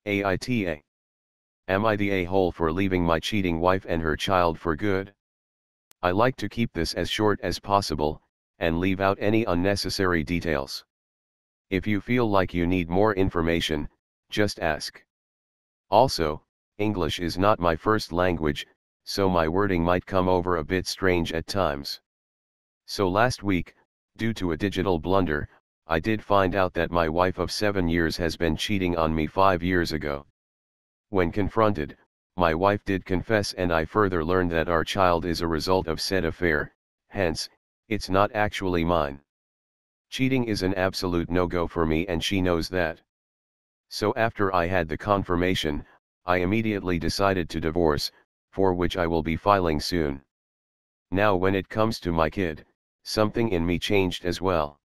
AITA. Am I the a-hole for leaving my cheating wife and her child for good? I like to keep this as short as possible, and leave out any unnecessary details. If you feel like you need more information, just ask. Also, English is not my first language, so my wording might come over a bit strange at times. So last week, due to a digital blunder, I did find out that my wife of 7 years has been cheating on me 5 years ago. When confronted, my wife did confess, and I further learned that our child is a result of said affair, hence, it's not actually mine. Cheating is an absolute no-go for me, and she knows that. So after I had the confirmation, I immediately decided to divorce, for which I will be filing soon. Now when it comes to my kid, something in me changed as well.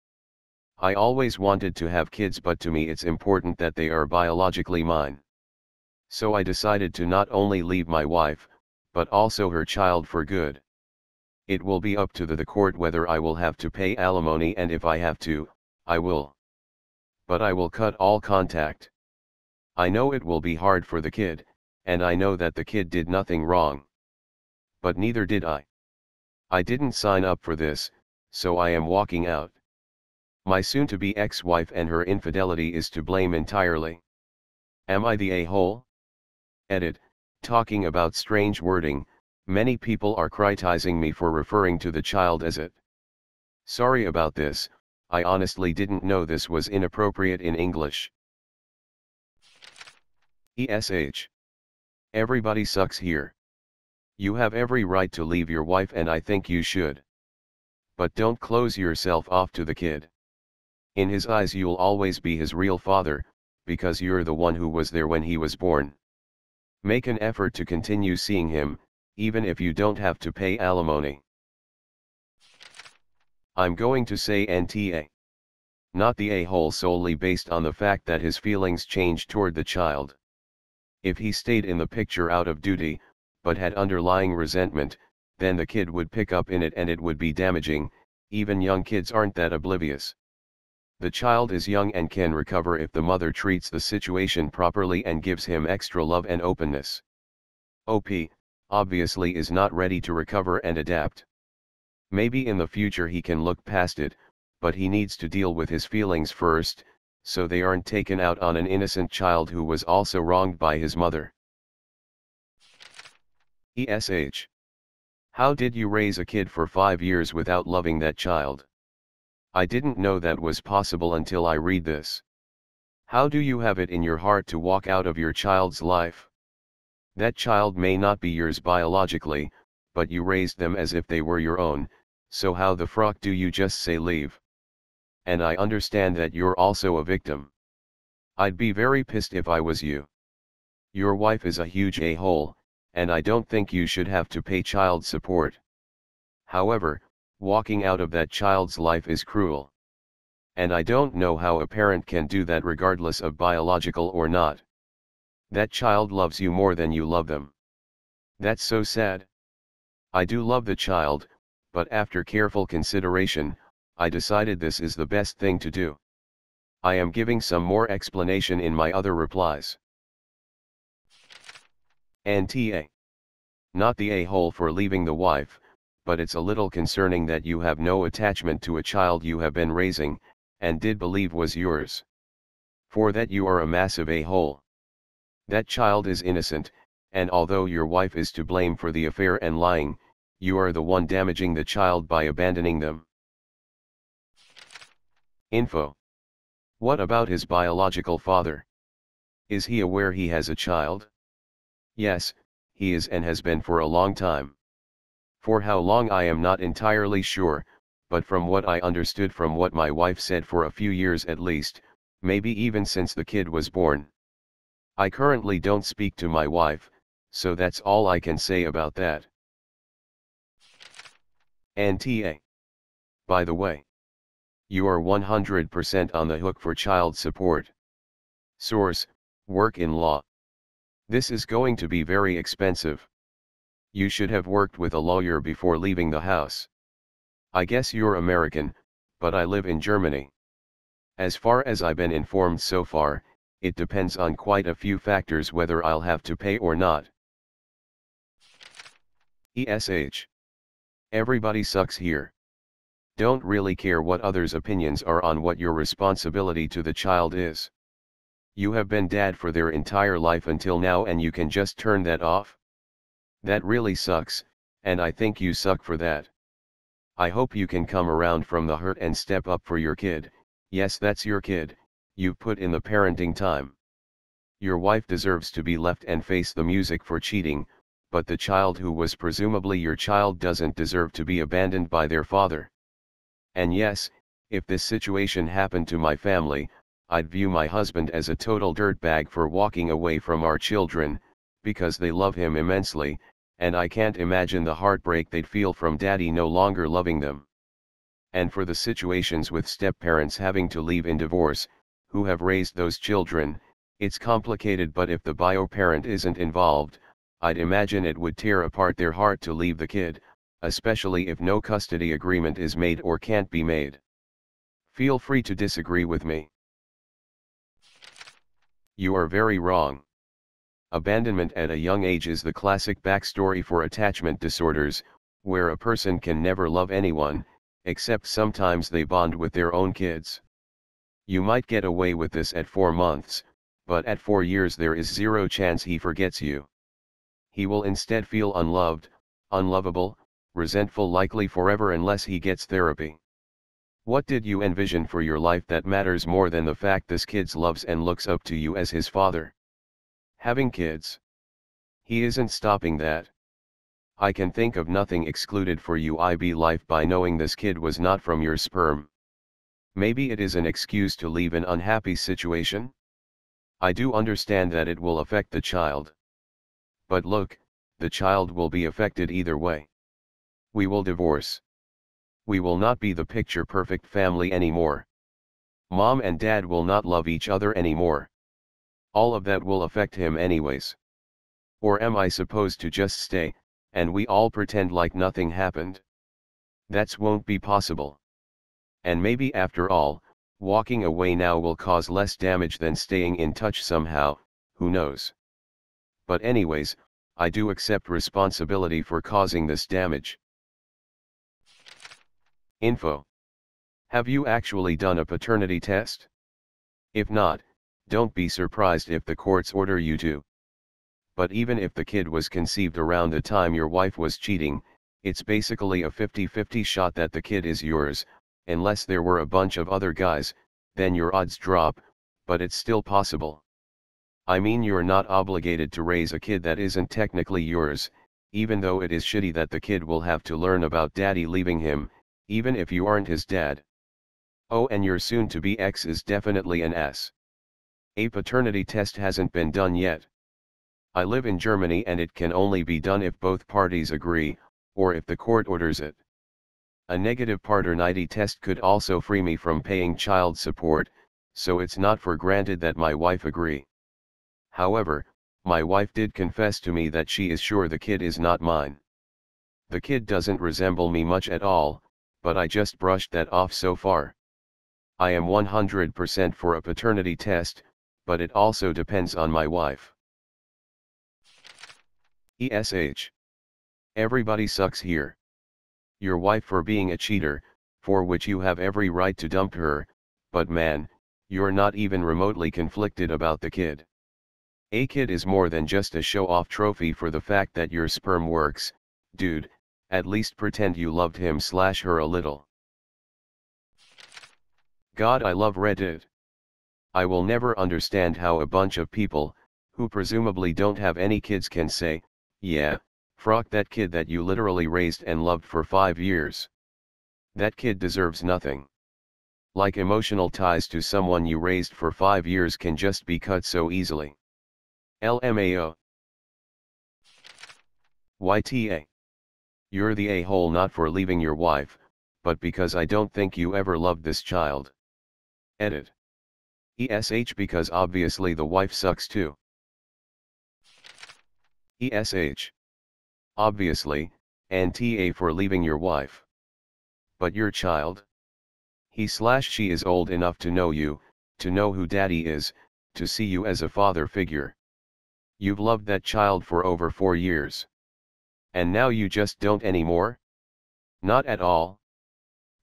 I always wanted to have kids, but to me it's important that they are biologically mine. So I decided to not only leave my wife, but also her child for good. It will be up to the court whether I will have to pay alimony, and if I have to, I will. But I will cut all contact. I know it will be hard for the kid, and I know that the kid did nothing wrong. But neither did I. I didn't sign up for this, so I am walking out. My soon-to-be ex-wife and her infidelity is to blame entirely. Am I the a-hole? Edit. Talking about strange wording, many people are criticizing me for referring to the child as it. Sorry about this, I honestly didn't know this was inappropriate in English. ESH. Everybody sucks here. You have every right to leave your wife, and I think you should. But don't close yourself off to the kid. In his eyes you'll always be his real father, because you're the one who was there when he was born. Make an effort to continue seeing him, even if you don't have to pay alimony. I'm going to say NTA. Not the a-hole solely based on the fact that his feelings changed toward the child. If he stayed in the picture out of duty, but had underlying resentment, then the kid would pick up in it and it would be damaging. Even young kids aren't that oblivious. The child is young and can recover if the mother treats the situation properly and gives him extra love and openness. OP, obviously, is not ready to recover and adapt. Maybe in the future he can look past it, but he needs to deal with his feelings first, so they aren't taken out on an innocent child who was also wronged by his mother. ESH. How did you raise a kid for 5 years without loving that child? I didn't know that was possible until I read this. How do you have it in your heart to walk out of your child's life? That child may not be yours biologically, but you raised them as if they were your own, so how the frock do you just say leave? And I understand that you're also a victim. I'd be very pissed if I was you. Your wife is a huge a-hole, and I don't think you should have to pay child support. However, walking out of that child's life is cruel. And I don't know how a parent can do that regardless of biological or not. That child loves you more than you love them. That's so sad. I do love the child, but after careful consideration, I decided this is the best thing to do. I am giving some more explanation in my other replies. NTA. Not the a-hole for leaving the wife, but it's a little concerning that you have no attachment to a child you have been raising, and did believe was yours. For that you are a massive a-hole. That child is innocent, and although your wife is to blame for the affair and lying, you are the one damaging the child by abandoning them. Info. What about his biological father? Is he aware he has a child? Yes, he is and has been for a long time. For how long I am not entirely sure, but from what I understood from what my wife said, for a few years at least, maybe even since the kid was born. I currently don't speak to my wife, so that's all I can say about that. NTA. By the way, you are 100% on the hook for child support. Source: Work in Law. This is going to be very expensive. You should have worked with a lawyer before leaving the house. I guess you're American, but I live in Germany. As far as I've been informed so far, it depends on quite a few factors whether I'll have to pay or not. ESH. Everybody sucks here. Don't really care what others' opinions are on what your responsibility to the child is. You have been dad for their entire life until now and you can just turn that off? That really sucks, and I think you suck for that. I hope you can come around from the hurt and step up for your kid. Yes, that's your kid, you've put in the parenting time. Your wife deserves to be left and face the music for cheating, but the child who was presumably your child doesn't deserve to be abandoned by their father. And yes, if this situation happened to my family, I'd view my husband as a total dirtbag for walking away from our children, because they love him immensely, and I can't imagine the heartbreak they'd feel from daddy no longer loving them. And for the situations with step-parents having to leave in divorce, who have raised those children, it's complicated, but if the bio-parent isn't involved, I'd imagine it would tear apart their heart to leave the kid, especially if no custody agreement is made or can't be made. Feel free to disagree with me. You are very wrong. Abandonment at a young age is the classic backstory for attachment disorders, where a person can never love anyone, except sometimes they bond with their own kids. You might get away with this at 4 months, but at 4 years there is zero chance he forgets you. He will instead feel unloved, unlovable, resentful, likely forever unless he gets therapy. What did you envision for your life that matters more than the fact this kid loves and looks up to you as his father? Having kids. He isn't stopping that. I can think of nothing excluded for you IB life by knowing this kid was not from your sperm. Maybe it is an excuse to leave an unhappy situation? I do understand that it will affect the child. But look, the child will be affected either way. We will divorce. We will not be the picture-perfect family anymore. Mom and dad will not love each other anymore. All of that will affect him anyways. Or am I supposed to just stay, and we all pretend like nothing happened? That won't be possible. And maybe after all, walking away now will cause less damage than staying in touch somehow, who knows? But anyways, I do accept responsibility for causing this damage. Info. Have you actually done a paternity test? If not, don't be surprised if the courts order you to. But even if the kid was conceived around the time your wife was cheating, it's basically a 50-50 shot that the kid is yours, unless there were a bunch of other guys, then your odds drop, but it's still possible. I mean, you're not obligated to raise a kid that isn't technically yours, even though it is shitty that the kid will have to learn about daddy leaving him, even if you aren't his dad. Oh, and your soon-to-be ex is definitely an ass. A paternity test hasn't been done yet. I live in Germany and it can only be done if both parties agree, or if the court orders it. A negative paternity test could also free me from paying child support, so it's not for granted that my wife agree. However, my wife did confess to me that she is sure the kid is not mine. The kid doesn't resemble me much at all, but I just brushed that off so far. I am 100% for a paternity test, but it also depends on my wife. ESH. Everybody sucks here. Your wife for being a cheater, for which you have every right to dump her, but man, you're not even remotely conflicted about the kid. A kid is more than just a show-off trophy for the fact that your sperm works, dude, at least pretend you loved him/her a little. God, I love Reddit. I will never understand how a bunch of people, who presumably don't have any kids, can say, yeah, frock that kid that you literally raised and loved for 5 years. That kid deserves nothing. Like emotional ties to someone you raised for 5 years can just be cut so easily. LMAO. YTA. You're the a-hole not for leaving your wife, but because I don't think you ever loved this child. Edit. ESH, because obviously the wife sucks too. ESH. Obviously, and TA for leaving your wife. But your child? He/she is old enough to know you, to know who daddy is, to see you as a father figure. You've loved that child for over 4 years. And now you just don't anymore? Not at all.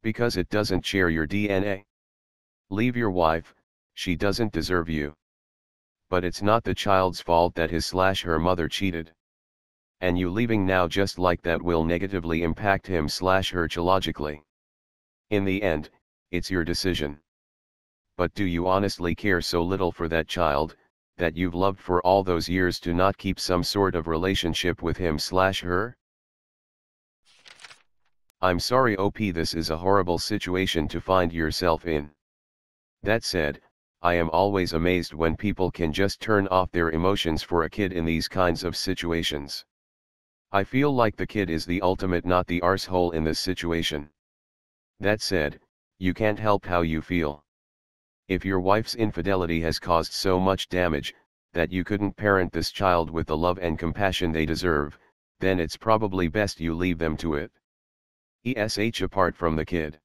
Because it doesn't share your DNA. Leave your wife, she doesn't deserve you. But it's not the child's fault that his/her mother cheated. And you leaving now just like that will negatively impact him/her psychologically. In the end, it's your decision. But do you honestly care so little for that child, that you've loved for all those years to not keep some sort of relationship with him/her? I'm sorry OP, this is a horrible situation to find yourself in. That said, I am always amazed when people can just turn off their emotions for a kid in these kinds of situations. I feel like the kid is the ultimate not the arsehole in this situation. That said, you can't help how you feel. If your wife's infidelity has caused so much damage, that you couldn't parent this child with the love and compassion they deserve, then it's probably best you leave them to it. Apart from the kid.